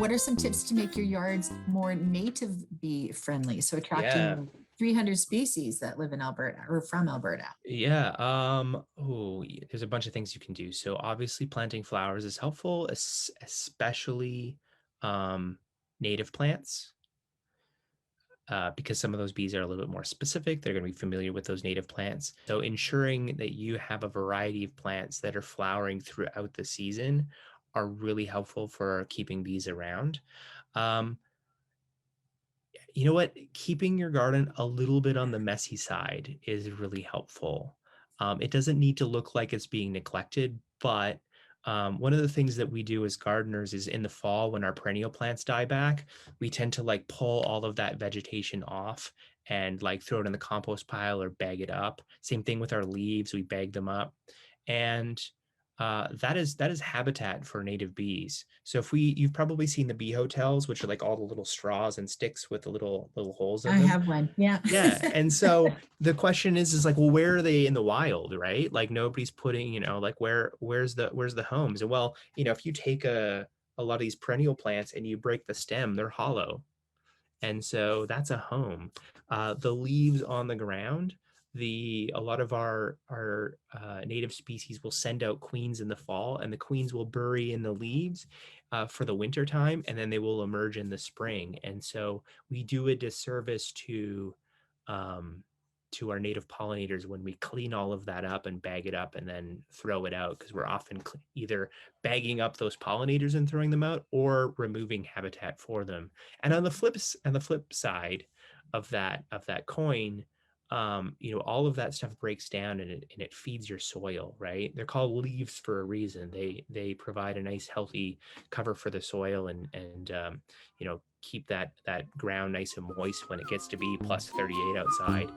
What are some tips to make your yards more native bee friendly? So Yeah. attracting 300 species that live in Alberta or from Alberta. Yeah. There's a bunch of things you can do. So obviously planting flowers is helpful, especially um, native plants, because some of those bees are a little bit more specific. They're going to be familiar with those native plants. So ensuring that you have a variety of plants that are flowering throughout the season are really helpful for keeping bees around. Um, you know what? Keeping your garden a little bit on the messy side is really helpful. It doesn't need to look like it's being neglected, but one of the things that we do as gardeners is in the fall when our perennial plants die back, we tend to like pull all of that vegetation off and like throw it in the compost pile or bag it up. Same thing with our leaves, we bag them up. And that is habitat for native bees. So you've probably seen the bee hotels, which are like all the little straws and sticks with the little holes in I them. have one. Yeah. Yeah. And so the question is like, well, where are they in the wild, right? Like nobody's putting, like where's the homes? And well, if you take a lot of these perennial plants and you break the stem, they're hollow. And so that's a home. The leaves on the ground, a lot of our native species will send out queens in the fall, and the queens will bury in the leaves for the winter time, and then they will emerge in the spring. And so we do a disservice um, to our native pollinators when we clean all of that up and bag it up and then throw it out, because we're often either bagging up those pollinators and throwing them out or removing habitat for them. And on the flip side of that coin, all of that stuff breaks down and it feeds your soil, right? They're called leaves for a reason. They provide a nice healthy cover for the soil and keep that ground nice and moist when it gets to be plus 38 outside.